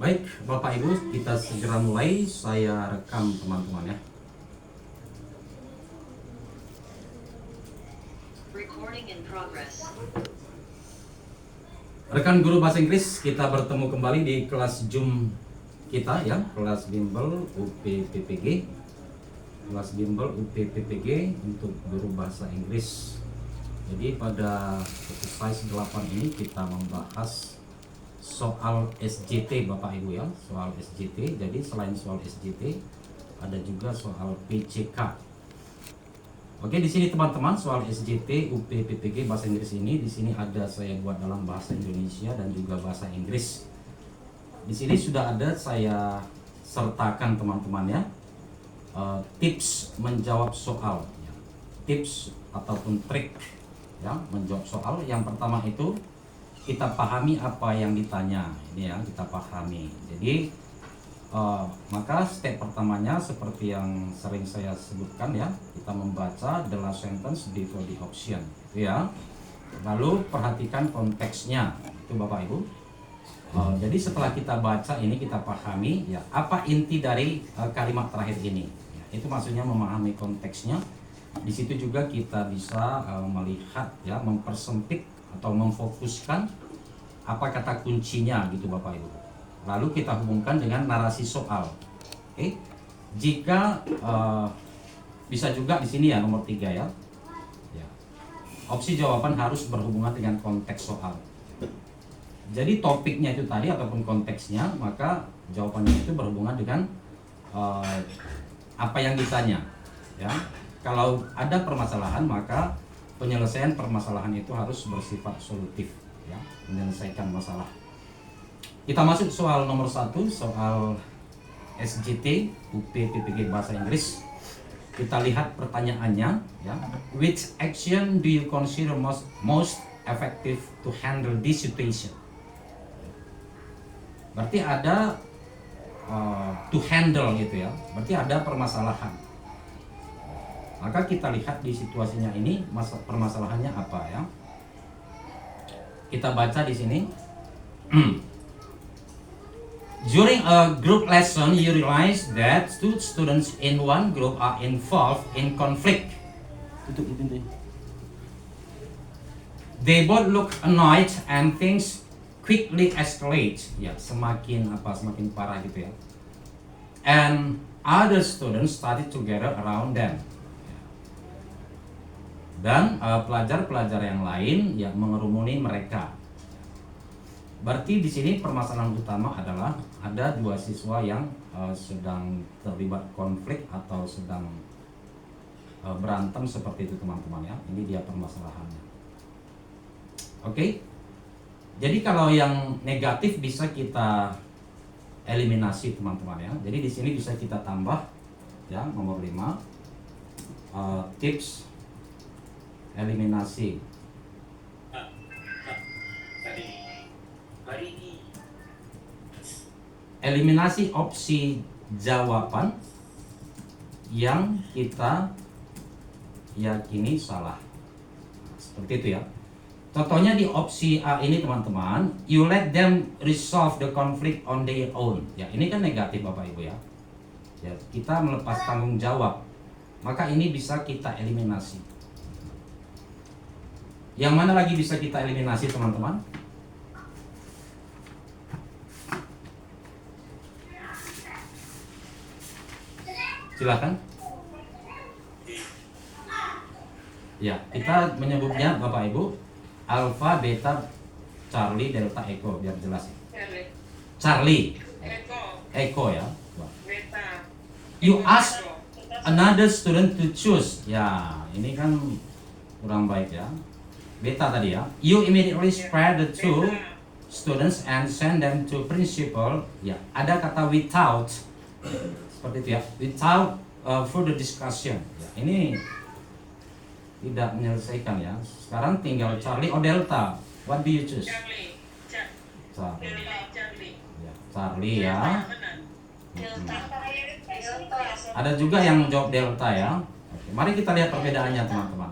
Baik, Bapak Ibu, kita segera mulai. Saya rekam teman-teman ya. Recording in progress. Rekan guru bahasa Inggris, kita bertemu kembali di kelas Zoom kita ya, kelas bimbel UPPPG. Kelas bimbel UPPPG untuk guru bahasa Inggris. Jadi pada exercise 8 ini kita membahas soal SJT Bapak Ibu ya, soal SJT. Jadi selain soal SJT ada juga soal PCK. Oke, di sini teman-teman soal SJT UPPPG bahasa Inggris ini di sini ada saya buat dalam bahasa Indonesia dan juga bahasa Inggris. Di sini sudah ada saya sertakan teman-teman ya, tips menjawab soal, ya. Tips ataupun trik ya menjawab soal. Yang pertama itu kita pahami apa yang ditanya, ini ya kita pahami. Jadi maka step pertamanya seperti yang sering saya sebutkan ya, kita membaca the last sentence before the option, gitu ya. Lalu perhatikan konteksnya, itu Bapak Ibu. Jadi setelah kita baca ini kita pahami ya apa inti dari kalimat terakhir ini. Ya, itu maksudnya memahami konteksnya. Di situ juga kita bisa melihat ya, mempersempit atau memfokuskan apa kata kuncinya gitu Bapak Ibu. Lalu kita hubungkan dengan narasi soal. Oke. Jika bisa juga di sini ya nomor 3 ya. Ya. Opsi jawaban harus berhubungan dengan konteks soal. Jadi topiknya itu tadi ataupun konteksnya, maka jawabannya itu berhubungan dengan apa yang ditanya. Ya. Kalau ada permasalahan, maka penyelesaian permasalahan itu harus bersifat solutif, ya, menyelesaikan masalah. Kita masuk soal nomor 1, soal SJT UPPPG bahasa Inggris. Kita lihat pertanyaannya, ya. Which action do you consider most effective to handle this situation? Berarti ada to handle gitu ya. Berarti ada permasalahan. Maka kita lihat di situasinya ini permasalahannya apa ya? Kita baca di sini. During a group lesson, you realize that two students in one group are involved in conflict. They both look annoyed and things quickly escalate. Ya, semakin parah gitu ya. And other students started to gather around them. Dan pelajar-pelajar yang lain yang mengerumuni mereka. Berarti di sini permasalahan utama adalah ada 2 siswa yang sedang terlibat konflik atau sedang berantem seperti itu teman-teman ya. Ini dia permasalahannya. Oke. Jadi kalau yang negatif bisa kita eliminasi teman-teman ya. Jadi di sini bisa kita tambah ya nomor 5 tips eliminasi. Eliminasi opsi jawaban yang kita yakini salah. Seperti itu ya. Contohnya di opsi A ini teman-teman, you let them resolve the conflict on their own. Ya, ini kan negatif Bapak Ibu ya. Ya, kita melepas tanggung jawab. Maka ini bisa kita eliminasi. Yang mana lagi bisa kita eliminasi teman-teman? Silakan. Ya, kita menyebutnya Bapak Ibu alfa, beta, Charlie, delta, Eko biar jelas. Charlie. Eko ya. Beta. You ask another student to choose. Ya, ini kan kurang baik ya. Beta tadi ya. You immediately spread the two students and send them to principal. Ya, ada kata without. Seperti itu ya. Without further discussion. Ya, ini tidak menyelesaikan ya. Sekarang tinggal Charlie or Delta. What do you choose? Charlie. Charlie. Charlie. Ya, Charlie ya. Delta. Ada juga yang jawab Delta ya. Oke, mari kita lihat perbedaannya teman-teman.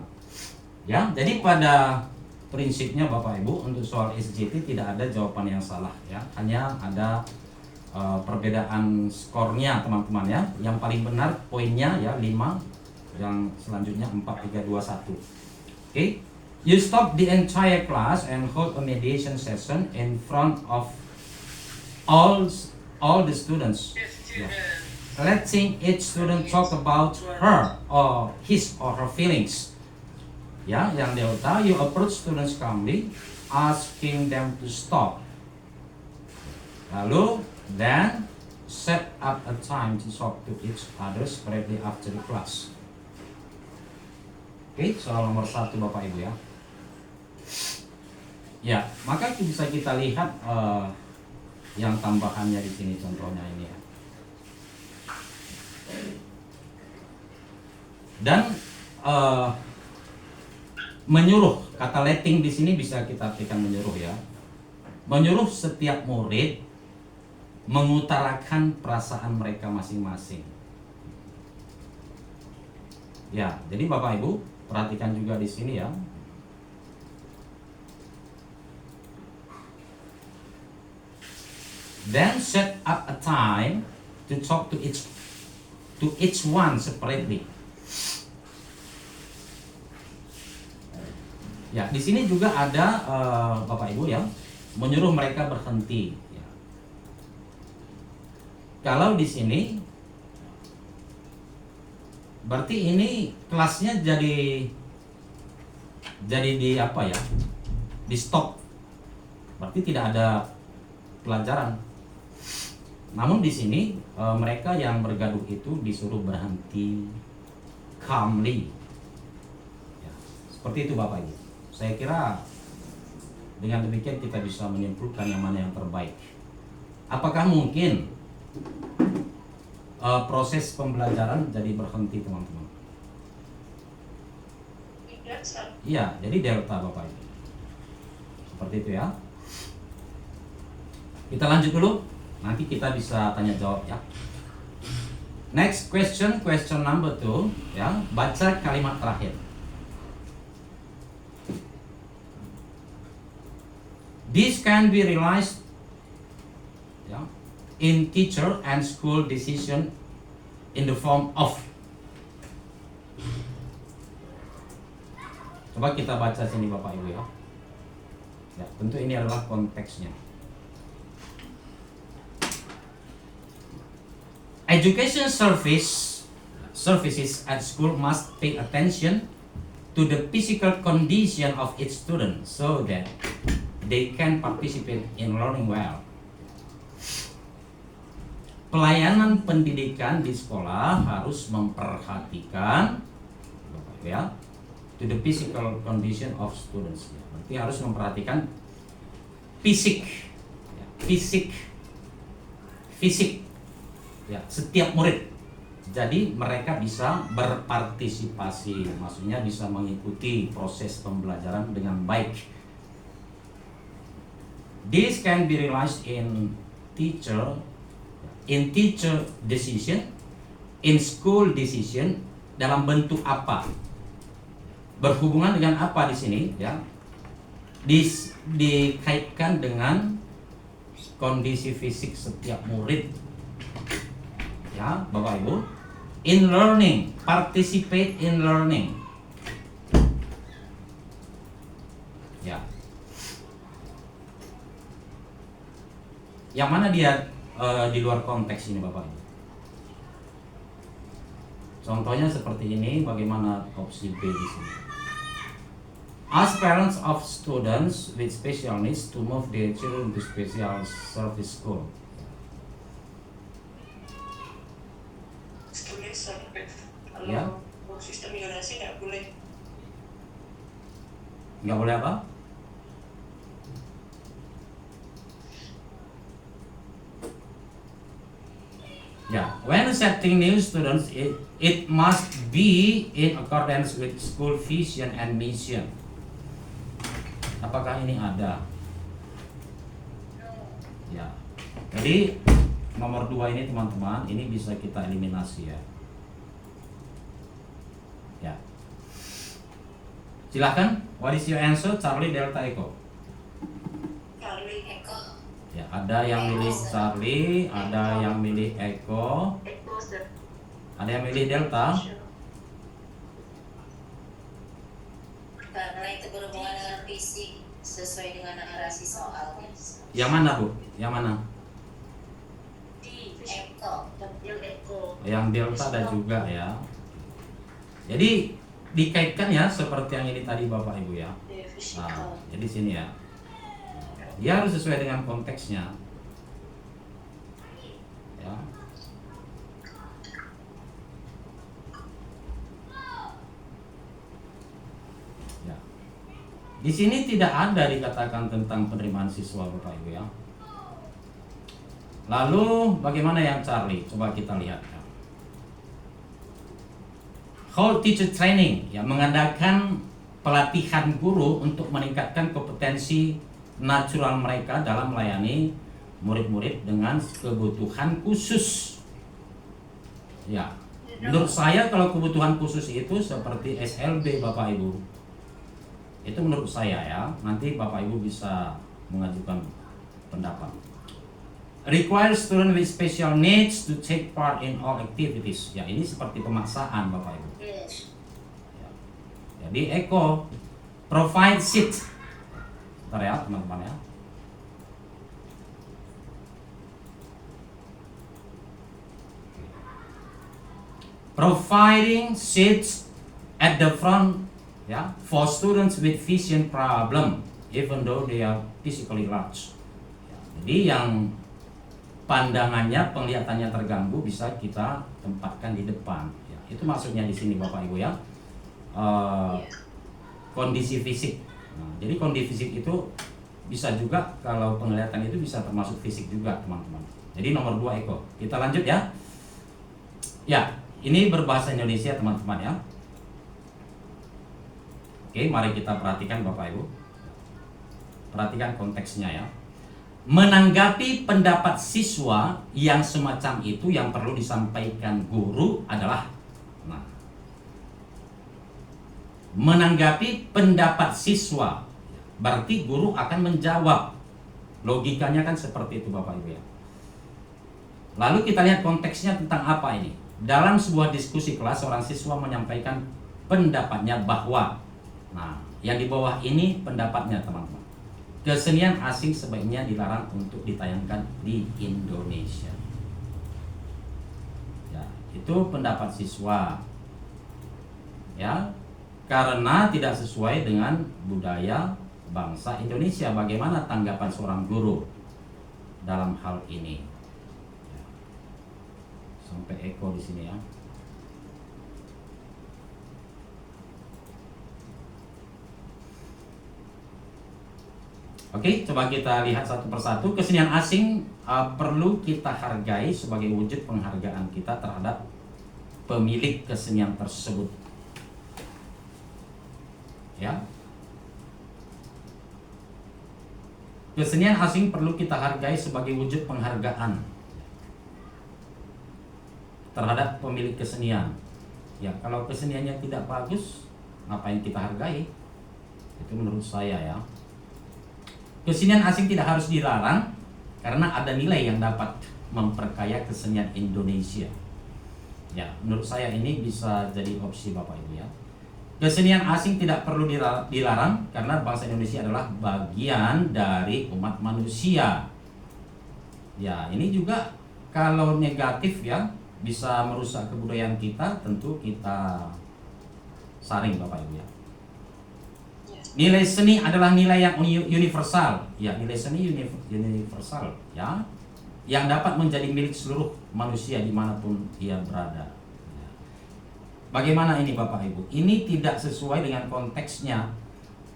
Ya, jadi pada prinsipnya Bapak Ibu untuk soal SJT tidak ada jawaban yang salah ya. Hanya ada perbedaan skornya teman-teman ya. Yang paling benar poinnya ya 5, yang selanjutnya 4, 3, 2, 1. Okay, you stop the entire class and hold a mediation session in front of all the students. Yeah. Letting each student talk about her or his or her feelings. Ya, yang delta, you approach students calmly, asking them to stop. Lalu, then set up a time to talk to each other separately after the class. Oke, soal nomor 1 Bapak Ibu ya. Ya, maka bisa kita lihat yang tambahannya di sini contohnya ini ya. Dan menyuruh, kata letting di sini bisa kita artikan menyuruh ya. Menyuruh setiap murid mengutarakan perasaan mereka masing-masing. Ya, jadi Bapak Ibu perhatikan juga di sini ya. Then set up a time to talk to each one separately. Ya, di sini juga ada Bapak Ibu ya, menyuruh mereka berhenti. Ya. Kalau di sini, berarti ini kelasnya jadi di apa ya? Di stop. Berarti tidak ada pelajaran. Namun di sini mereka yang bergaduh itu disuruh berhenti calmly. Ya, seperti itu Bapak Ibu. Saya kira dengan demikian kita bisa menyimpulkan yang mana yang terbaik. Apakah mungkin proses pembelajaran jadi berhenti teman-teman? Iya, jadi delta Bapak Ibu. Seperti itu ya. Kita lanjut dulu. Nanti kita bisa tanya jawab ya. Next question, question number 2 ya. Baca kalimat terakhir. This can be realized ya, in teacher and school decision in the form of. Coba kita baca sini Bapak Ibu ya. Ya, tentu ini adalah konteksnya. Education services at school must pay attention to the physical condition of each student so that they can participate in learning well. Pelayanan pendidikan di sekolah harus memperhatikan ya, to the physical condition of students. Berarti harus memperhatikan fisik ya, setiap murid. Jadi mereka bisa berpartisipasi, maksudnya bisa mengikuti proses pembelajaran dengan baik. This can be realized in teacher decision, in school decision. Dalam bentuk apa? Berhubungan dengan apa di sini ya? Dikaitkan dengan kondisi fisik setiap murid. Ya, Bapak Ibu. In learning, participate in learning. Ya. Yang mana dia di luar konteks ini Bapak Ibu? Contohnya seperti ini, bagaimana opsi B di sini? Ask parents of students with special needs to move their children to special service school. Kalau Ya. sistem zonasi nggak boleh. Nggak boleh apa? Ya, when accepting new students, it must be in accordance with school vision and mission. Apakah ini ada? Ya. Jadi nomor 2 ini teman-teman, ini bisa kita eliminasi ya. Ya. Silakan. What is your answer, Charlie Delta Echo? Charlie Echo. Ya, ada yang milih Charlie, ada yang milih Echo, Echo, sir. ada yang milih Delta. Karena itu berhubungan dengan fisik sesuai dengan narasi soalnya. Yang mana, Bu? Yang mana? Eko. Yang Echo. Yang Delta ada juga ya. Jadi dikaitkan ya seperti yang ini tadi Bapak Ibu ya. Iya, Nah, physical. jadi sini ya. Dia harus sesuai dengan konteksnya. Ya. Ya. Di sini tidak ada dikatakan tentang penerimaan siswa Bapak Ibu ya. Lalu bagaimana yang Charlie? Coba kita lihat ya. Whole teacher training ya, mengadakan pelatihan guru untuk meningkatkan kompetensi natural mereka dalam melayani murid-murid dengan kebutuhan khusus. Ya, menurut saya kalau kebutuhan khusus itu seperti SLB Bapak Ibu. Itu menurut saya ya. Nanti Bapak Ibu bisa mengajukan pendapat. Require student with special needs to take part in all activities. Ya, ini seperti pemaksaan Bapak Ibu. Yes. Ya. Jadi Eko provide seat. Bentar ya teman-teman ya. Providing seats at the front ya for students with vision problem even though they are physically large. Ya, jadi yang pandangannya, penglihatannya terganggu bisa kita tempatkan di depan. Ya, itu maksudnya di sini Bapak Ibu ya. Kondisi fisik. Nah, jadi kondisi fisik itu bisa juga kalau penglihatan itu bisa termasuk fisik juga teman-teman. Jadi nomor 2 Eko. Kita lanjut ya. Ya, ini berbahasa Indonesia teman-teman ya. Oke, mari kita perhatikan Bapak Ibu. Perhatikan konteksnya ya. Menanggapi pendapat siswa yang semacam itu yang perlu disampaikan guru adalah menanggapi pendapat siswa berarti guru akan menjawab. Logikanya kan seperti itu Bapak Ibu ya. Lalu kita lihat konteksnya tentang apa ini. Dalam sebuah diskusi kelas, seorang siswa menyampaikan pendapatnya bahwa, nah yang di bawah ini pendapatnya teman-teman, kesenian asing sebaiknya dilarang untuk ditayangkan di Indonesia. Ya, itu pendapat siswa. Ya, karena tidak sesuai dengan budaya bangsa Indonesia. Bagaimana tanggapan seorang guru dalam hal ini? Ya. Sampai Eko di sini ya. Oke, coba kita lihat satu persatu. Kesenian asing perlu kita hargai sebagai wujud penghargaan kita terhadap pemilik kesenian tersebut. Ya. Kesenian asing perlu kita hargai sebagai wujud penghargaan terhadap pemilik kesenian. Ya, kalau keseniannya tidak bagus, ngapain kita hargai? Itu menurut saya ya. Kesenian asing tidak harus dilarang karena ada nilai yang dapat memperkaya kesenian Indonesia. Ya, menurut saya ini bisa jadi opsi Bapak Ibu ya. Kesenian asing tidak perlu dilarang karena bangsa Indonesia adalah bagian dari umat manusia. Ya, ini juga kalau negatif ya bisa merusak kebudayaan kita, tentu kita saring Bapak Ibu ya. Nilai seni adalah nilai yang universal. Ya, nilai seni universal ya, yang dapat menjadi milik seluruh manusia dimanapun ia berada. Bagaimana ini Bapak Ibu? Ini tidak sesuai dengan konteksnya.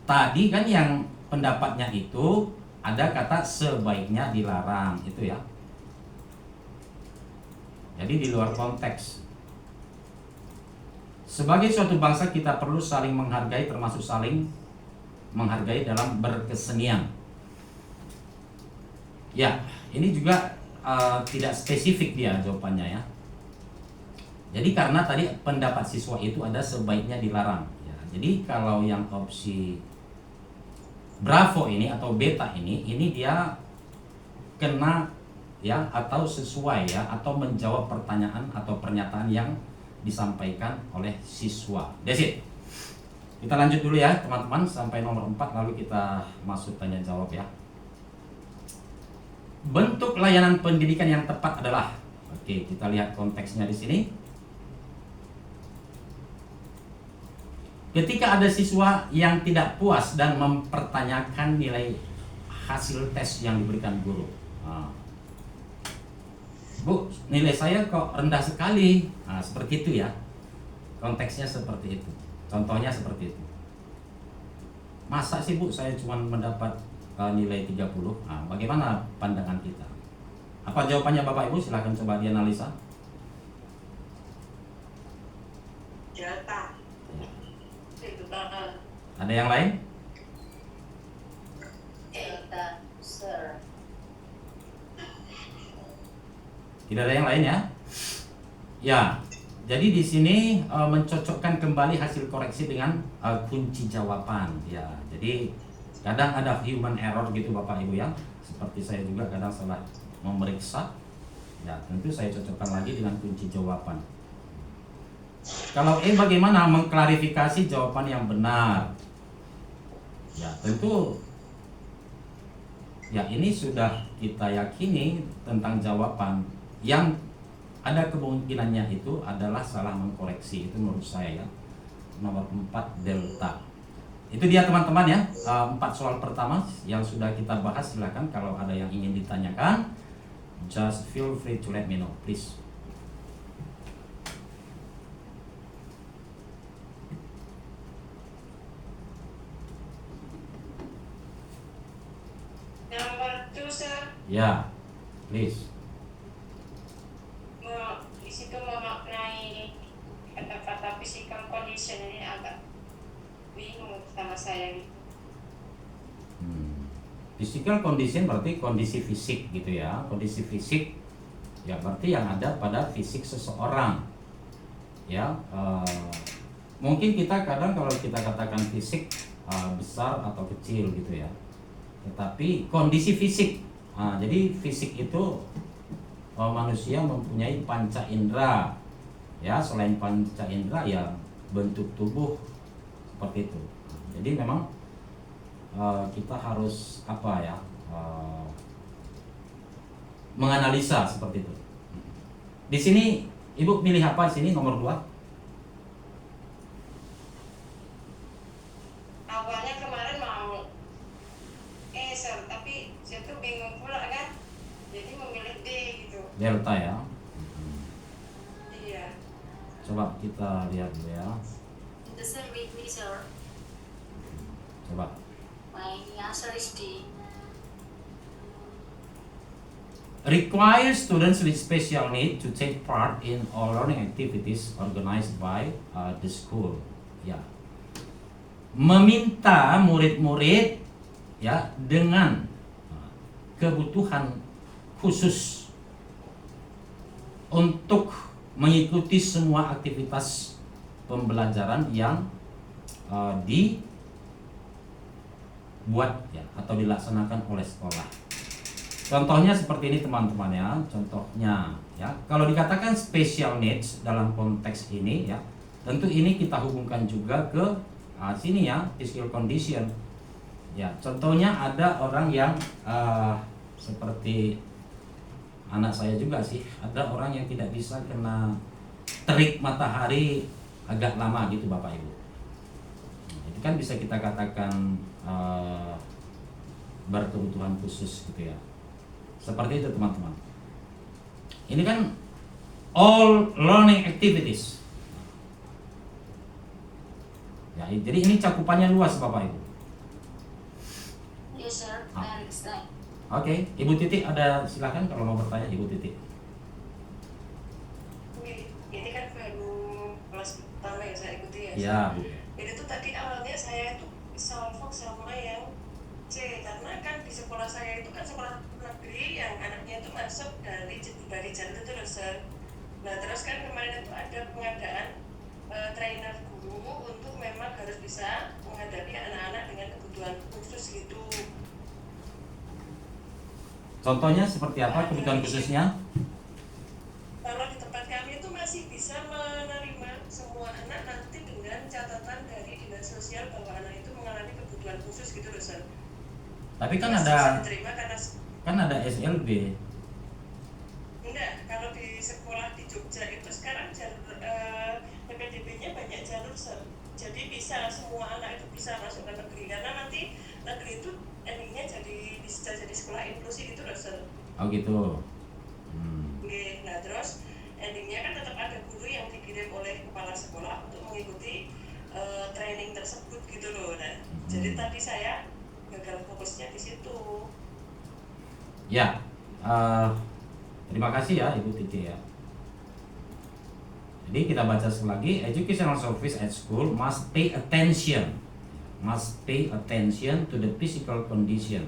Tadi kan yang pendapatnya itu ada kata sebaiknya dilarang, itu ya. Jadi di luar konteks. Sebagai suatu bangsa kita perlu saling menghargai, termasuk saling menghargai dalam berkesenian. Ya, ini juga tidak spesifik dia jawabannya ya. Jadi karena tadi pendapat siswa itu ada sebaiknya dilarang. Ya, jadi kalau yang opsi Bravo ini atau Beta ini dia kena ya atau sesuai ya atau menjawab pertanyaan atau pernyataan yang disampaikan oleh siswa. That's it. Kita lanjut dulu ya teman-teman sampai nomor 4 lalu kita masuk tanya jawab ya. Bentuk layanan pendidikan yang tepat adalah, oke, kita lihat konteksnya di sini. Ketika ada siswa yang tidak puas dan mempertanyakan nilai hasil tes yang diberikan guru. Bu, nilai saya kok rendah sekali. Nah, seperti itu ya. Konteksnya seperti itu. Contohnya seperti itu. Masa sih Bu saya cuma mendapat nilai 30? Nah, bagaimana pandangan kita? Apa jawabannya Bapak Ibu? Silahkan coba dianalisa. Delta. Ada yang lain? Delta, sir. Tidak ada yang lain ya? Ya, jadi di sini mencocokkan kembali hasil koreksi dengan kunci jawaban. Ya, jadi kadang ada human error gitu Bapak Ibu ya. Seperti saya juga kadang salah memeriksa. Ya, tentu saya cocokkan lagi dengan kunci jawaban. Kalau bagaimana mengklarifikasi jawaban yang benar? Ya, tentu ya ini sudah kita yakini tentang jawaban yang ada kemungkinannya itu adalah salah mengkoreksi. Itu menurut saya ya. Nomor 4 delta. Itu dia teman-teman ya. 4 soal pertama yang sudah kita bahas. Silakan kalau ada yang ingin ditanyakan, just feel free to let me know please. Nomor 2, sir. Ya, please. Di situ memaknai kata-kata physical condition ini agak bingung sama saya. Physical condition berarti kondisi fisik gitu ya. Kondisi fisik ya berarti yang ada pada fisik seseorang. Ya, mungkin kita kadang kalau kita katakan fisik besar atau kecil gitu ya. Tetapi kondisi fisik. Jadi fisik itu manusia mempunyai panca indera. Ya, selain panca indera ya bentuk tubuh seperti itu. Jadi memang kita harus menganalisa seperti itu. Di sini Ibu pilih apa di sini nomor 2? Awalnya kemarin mau sir, tapi saya tuh bingung pula kan. Jadi memilih D gitu. Delta ya. Iya. Coba kita lihat dulu ya. The sir with me, sir. Coba. My answer is D. Require students with special need to take part in all learning activities organized by the school. Ya. Meminta murid-murid ya dengan kebutuhan khusus untuk mengikuti semua aktivitas pembelajaran yang dibuat ya atau dilaksanakan oleh sekolah. Contohnya seperti ini teman-teman ya. Contohnya ya, kalau dikatakan special needs dalam konteks ini ya, tentu ini kita hubungkan juga ke sini ya, physical condition. Ya, contohnya ada orang yang seperti anak saya juga sih, ada orang yang tidak bisa kena terik matahari agak lama gitu Bapak Ibu. Itu kan bisa kita katakan berkebutuhan khusus gitu ya. Seperti itu teman-teman. Ini kan all learning activities. Ya, jadi ini cakupannya luas Bapak Ibu. Yes, sir. I understand. Oke, Ibu Titik ada, silakan kalau mau bertanya Ibu Titik. Ini kan baru kelas pertama yang saya ikuti ya. Ya, Bu. Itu tuh tadi awalnya saya itu salfok sama yang C, karena kan di sekolah saya itu kan sekolah negeri yang anaknya itu masuk dari jalur itu loh, sir. Nah terus kan kemarin itu ada pengadaan trainer guru untuk memang harus bisa menghadapi anak-anak dengan kebutuhan khusus gitu. Contohnya seperti apa kebutuhan khususnya? Kalau di tempat kami itu masih bisa menerima semua anak nanti dengan catatan dari dinas sosial bahwa anak itu mengalami kebutuhan khusus gitu loh, Sir. Tapi kan Masih ada bisa diterima karena SLB. enggak, kalau di sekolah di Jogja itu sekarang jalur PPDB-nya banyak jalur, Sir. Jadi bisa semua anak itu bisa masuk ke negeri karena nanti negeri itu endingnya bisa jadi sekolah inklusif itu loh, Sir. Oh gitu. Oke, nah terus endingnya kan tetap ada guru yang dikirim oleh kepala sekolah untuk mengikuti training tersebut gitu loh. Nah, jadi tadi saya gagal fokusnya di situ. Ya, terima kasih ya Ibu Titi ya. Jadi kita baca sekali lagi, educational service at school must pay attention to the physical condition.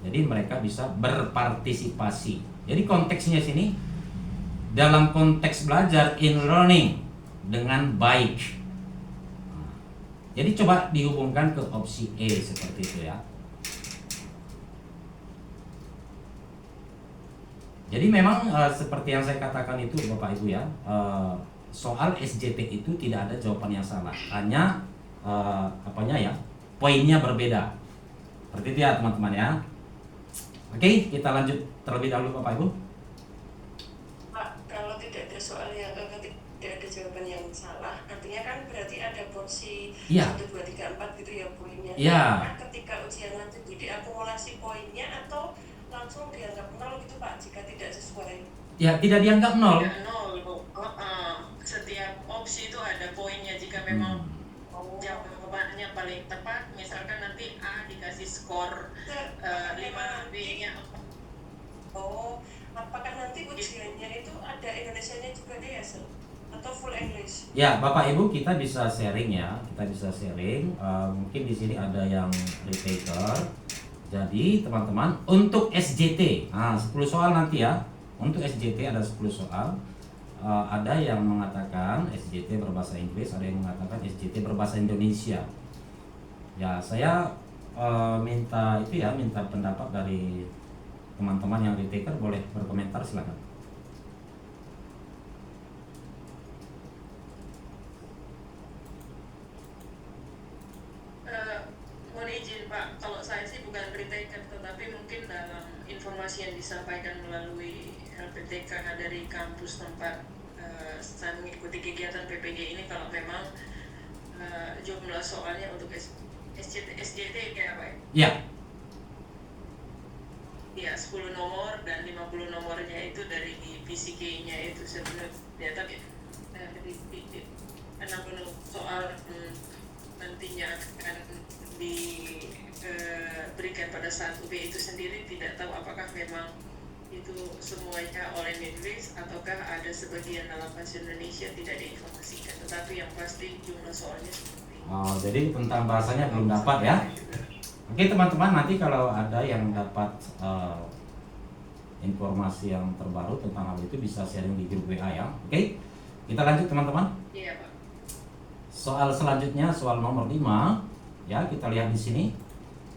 Jadi mereka bisa berpartisipasi. Jadi konteksnya sini dalam konteks belajar in learning dengan baik. Jadi coba dihubungkan ke opsi E seperti itu ya. Jadi memang seperti yang saya katakan itu Bapak Ibu ya, soal SJT itu tidak ada jawaban yang salah, hanya poinnya berbeda. Seperti itu ya teman-teman ya. Oke, kita lanjut terlebih dahulu Bapak Ibu. Pak, kalau tidak ada soal yang tidak ada jawaban yang salah, artinya kan berarti ada porsi 1, 2, 3, 4 gitu ya poinnya. Iya. Nah, ketika ujian nanti diakumulasi poinnya atau langsung dianggap 0 gitu Pak jika tidak sesuai? Ya, tidak dianggap 0. Tidak 0, Bu. Setiap opsi itu ada poinnya jika memang jawabannya paling tepat. Misalkan nanti A dikasih skor 5, B-nya 4. Oh, apakah nanti ujiannya itu ada Indonesianya juga deh ya, Sir? Atau full English? Ya, Bapak Ibu kita bisa sharing ya, mungkin di sini ada yang retaker. Jadi teman-teman untuk SJT, 10 soal nanti ya. Untuk SJT ada 10 soal. Ada yang mengatakan SJT berbahasa Inggris, ada yang mengatakan SJT berbahasa Indonesia. Ya, saya minta pendapat dari teman-teman yang retaker, boleh berkomentar silakan. Mohon izin Pak, kalau saya sih bukan retaker, tetapi mungkin dalam informasi yang disampaikan melalui LPTK dari kampus tempat saya mengikuti kegiatan PPG ini, kalau memang jumlah soalnya untuk SJT kayak apa Ya. Ya, 10 nomor dan 50 nomornya itu dari PCK-nya itu sebenarnya, tapi 60 soal nantinya akan diberikan pada saat UB itu sendiri. Tidak tahu apakah memang itu semuanya all in English ataukah ada sebagian dalam bahasa Indonesia, tidak diinformasikan, tetapi yang pasti jumlah soalnya seperti itu. Oh, jadi tentang bahasanya belum dapat ya. Oke teman-teman, nanti kalau ada yang dapat informasi yang terbaru tentang hal itu bisa sharing di grup WA ya. Oke, kita lanjut teman-teman. Iya Pak. Soal selanjutnya, soal nomor 5 ya, kita lihat di sini.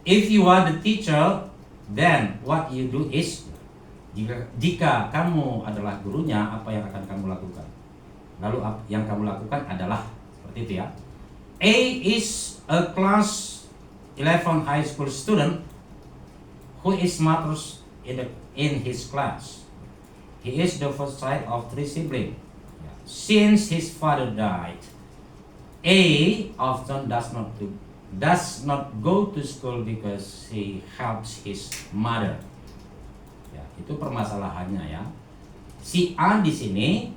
If you are the teacher, then what you do is, jika kamu adalah gurunya, apa yang akan kamu lakukan? Lalu yang kamu lakukan adalah seperti itu ya. A is a class 11 high school student who is smartest in his class. He is the first child of 3 siblings. Since his father died, A often does not go to school because he helps his mother. Ya, itu permasalahannya ya. Si A di sini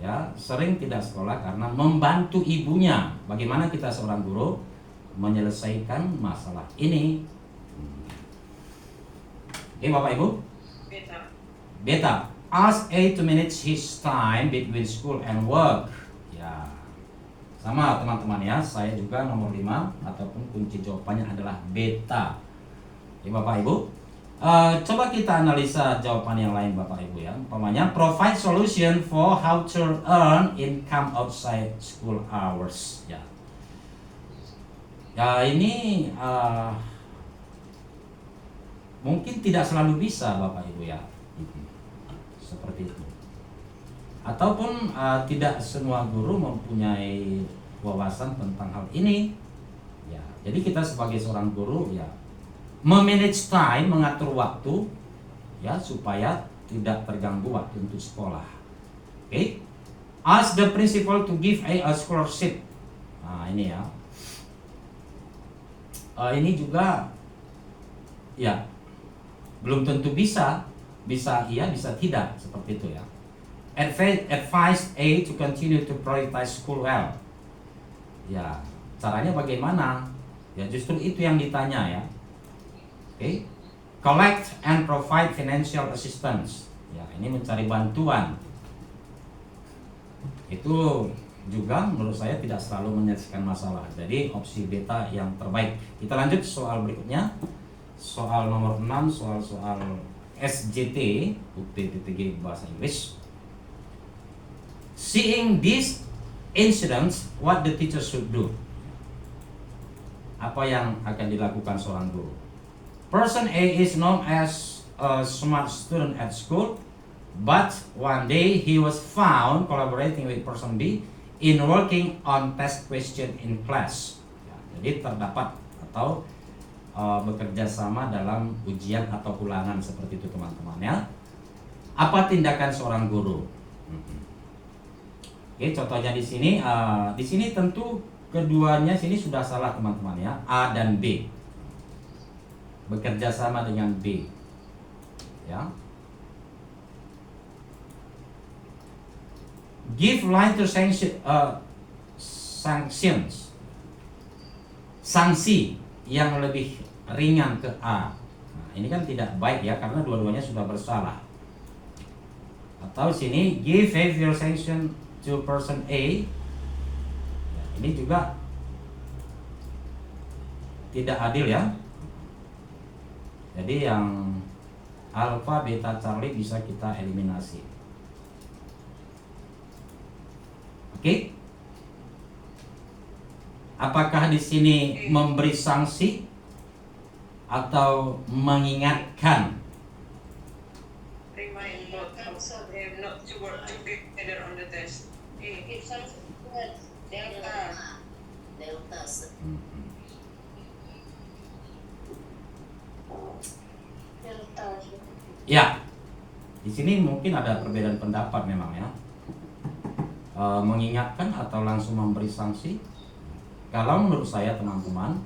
ya sering tidak sekolah karena membantu ibunya. Bagaimana kita seorang guru menyelesaikan masalah ini? Oke Bapak Ibu. Beta. Ask A to manage his time between school and work. Ya, sama teman-teman ya. Saya juga nomor 5 ataupun kunci jawabannya adalah beta. Oke Bapak Ibu. Coba kita analisa jawaban yang lain Bapak Ibu ya. Umpamanya provide solution for how to earn income outside school hours. Ya. Ya ini mungkin tidak selalu bisa Bapak Ibu ya. Seperti itu. Ataupun tidak semua guru mempunyai wawasan tentang hal ini. Ya, jadi kita sebagai seorang guru ya memanage time, mengatur waktu ya supaya tidak terganggu waktu untuk sekolah. Oke. Ask the principal to give a scholarship. Nah, ini ya. Ini juga ya belum tentu bisa iya, bisa tidak, seperti itu ya. Advise A to continue to prioritize school well. Ya, caranya bagaimana? Ya justru itu yang ditanya ya. Oke. Collect and provide financial assistance. Ya, ini mencari bantuan. Itu juga menurut saya tidak selalu menyelesaikan masalah. Jadi opsi beta yang terbaik. Kita lanjut soal berikutnya. Soal nomor 6, soal SJT UPPPG bahasa Inggris. Seeing these incidents, what the teacher should do? Apa yang akan dilakukan seorang guru? Person A is known as a smart student at school, but one day he was found collaborating with person B in working on test question in class. Ya, jadi terdapat atau bekerja sama dalam ujian atau ulangan, seperti itu teman-teman ya. Apa tindakan seorang guru? Oke, contohnya di sini tentu keduanya sini sudah salah teman-teman ya, A dan B. Bekerja sama dengan B. Ya. Give lighter sanctions. Sanksi yang lebih ringan ke A. Nah, ini kan tidak baik ya, karena dua-duanya sudah bersalah. Atau sini give heavier sanction to person A. Ya, ini juga tidak adil ya. Jadi yang alpha, beta, Charlie bisa kita eliminasi. Oke. Apakah di sini memberi sanksi atau mengingatkan? Remind both of them not to work together on the test. Give some delta. Delta. Delta. Ya, di sini mungkin ada perbedaan pendapat memang ya. Mengingatkan atau langsung memberi sanksi? Kalau menurut saya teman-teman,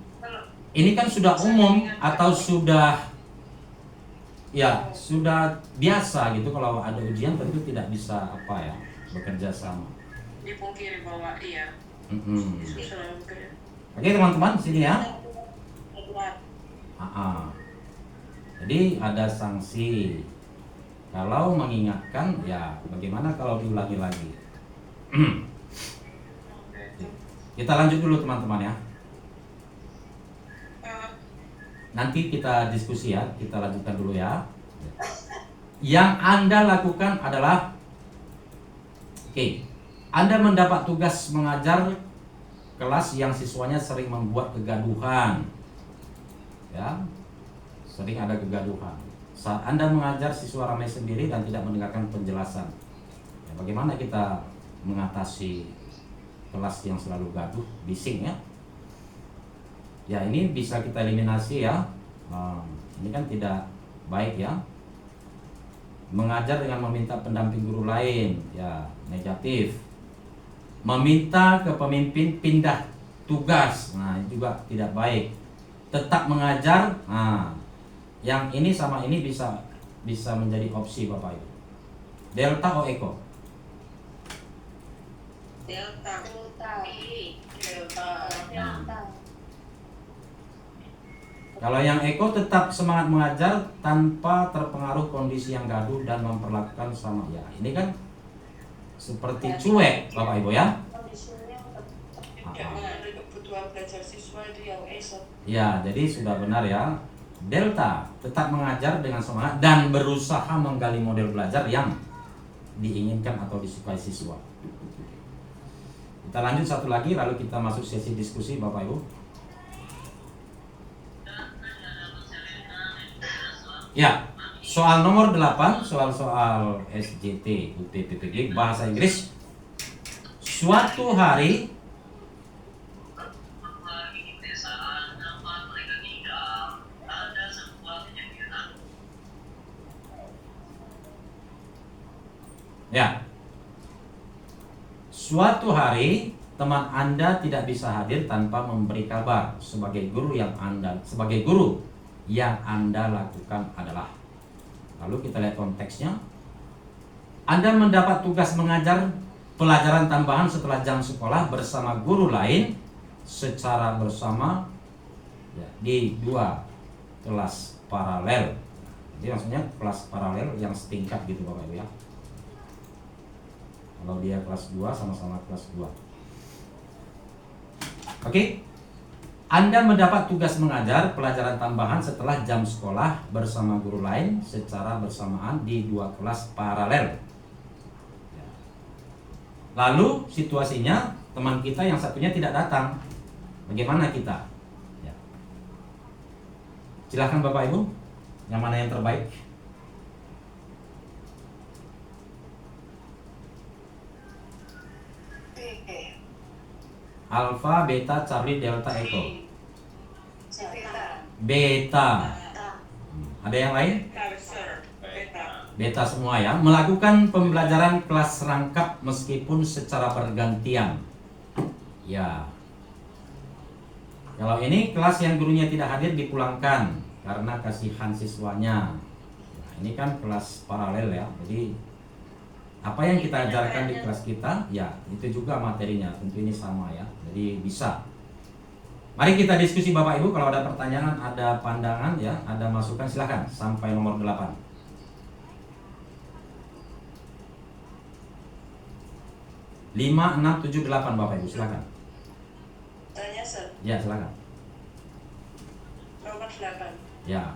ini kan sudah umum atau sudah biasa gitu. Kalau ada ujian tentu tidak bisa bekerja sama. Dipungkiri bahwa iya. Susah bekerja. Oke teman-teman, sini ya. Jadi ada sanksi. Kalau mengingatkan, ya bagaimana kalau diulangi lagi? Kita lanjut dulu teman-teman ya. Nanti kita diskusi ya, kita lanjutkan dulu ya. Yang Anda lakukan adalah Anda mendapat tugas mengajar kelas yang siswanya sering membuat kegaduhan. Ya. Sering ada kegaduhan. Saat Anda mengajar siswa ramai sendiri dan tidak mendengarkan penjelasan. Ya, bagaimana kita mengatasi kelas yang selalu gaduh, bising ya? Ya ini bisa kita eliminasi ya. Ini kan tidak baik ya. Mengajar dengan meminta pendamping guru lain, ya negatif. Meminta ke pemimpin pindah tugas, nah ini juga tidak baik. Tetap mengajar, yang ini sama ini bisa menjadi opsi Bapak Ibu. Delta atau Eko? Delta. Kalau yang Eko tetap semangat mengajar tanpa terpengaruh kondisi yang gaduh dan memperlakukan sama ya. Ini kan seperti cuek Bapak Ibu ya. Tidak mengenai kebutuhan belajar siswa itu yang esok. Ya, jadi sudah benar ya. Delta tetap mengajar dengan semangat dan berusaha menggali model belajar yang diinginkan atau disukai siswa. Kita lanjut satu lagi lalu kita masuk sesi diskusi Bapak Ibu. Ya, soal nomor 8, soal-soal SJT UPPPG bahasa Inggris. Suatu hari ya, suatu hari teman Anda tidak bisa hadir tanpa memberi kabar. Sebagai guru yang Anda lakukan adalah. Lalu kita lihat konteksnya. Anda mendapat tugas mengajar pelajaran tambahan setelah jam sekolah bersama guru lain secara bersama ya, di 2 kelas paralel. Jadi maksudnya kelas paralel yang setingkat gitu Bapak Ibu ya. Kalau dia kelas 2 sama-sama kelas 2. Oke. Anda mendapat tugas mengajar pelajaran tambahan setelah jam sekolah bersama guru lain secara bersamaan di 2 kelas paralel. Lalu situasinya teman kita yang satunya tidak datang. Bagaimana kita? Ya. Silahkan Bapak Ibu, yang mana yang terbaik? Alpha, Beta, Charlie, Delta, Echo. Beta. Ada yang lain? Beta semua ya. Melakukan pembelajaran kelas rangkap meskipun secara bergantian. Ya. Kalau ini kelas yang gurunya tidak hadir dipulangkan karena kasihan siswanya. Nah, ini kan kelas paralel ya. Jadi apa yang kita ajarkan di kelas kita, ya itu juga materinya. Tentu ini sama ya. Jadi bisa. Mari kita diskusi Bapak Ibu. Kalau ada pertanyaan, ada pandangan ya, ada masukan silahkan sampai nomor 8. 5, 6, 7, 8 Bapak Ibu silakan. Tanya Sir, Ya silakan. nomor 8. Ya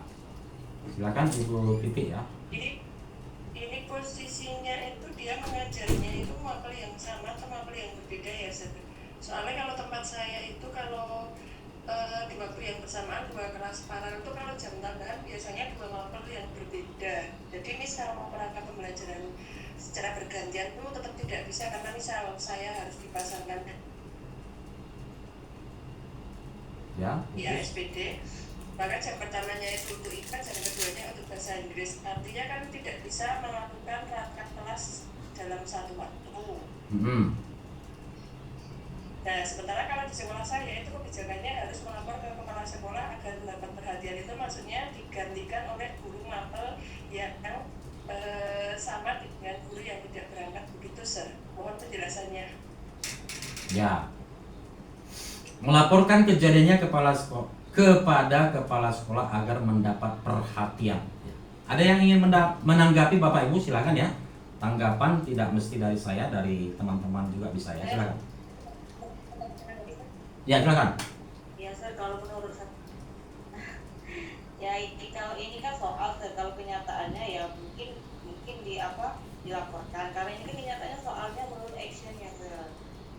silakan Ibu Pipi ya. Ini posisinya itu dia mengajarnya itu mapel yang sama atau mapel yang berbeda ya Sir? Soalnya kalau tempat saya itu kalau di waktu yang bersamaan 2 kelas paralel itu kalau jam tambahan biasanya 2 mapel yang berbeda. Jadi misal mau perangkat pembelajaran secara bergantian itu tetap tidak bisa karena misal saya harus dipasangkan Ya. di ASPD, maka jam pertamanya itu untuk IPA, jam keduanya untuk bahasa Inggris. Artinya kan tidak bisa melakukan rangkap kelas dalam satu waktu. Nah, sementara kalau di sekolah saya itu kebijakannya harus melapor ke kepala sekolah agar mendapat perhatian. Itu maksudnya digantikan oleh guru mapel yang sama dengan guru yang tidak berangkat begitu, Sir. Mohon penjelasannya. Ya. Melaporkan kejadiannya kepada kepala sekolah agar mendapat perhatian. Ada yang ingin menanggapi Bapak Ibu silakan ya. Tanggapan tidak mesti dari saya, dari teman-teman juga bisa ya. Silakan. Ya silakan. Ya Sir, kalau menurut saya ya kalau ini kan soal Sir, kalau kenyataannya ya mungkin dilaporkan karena ini kan kenyataannya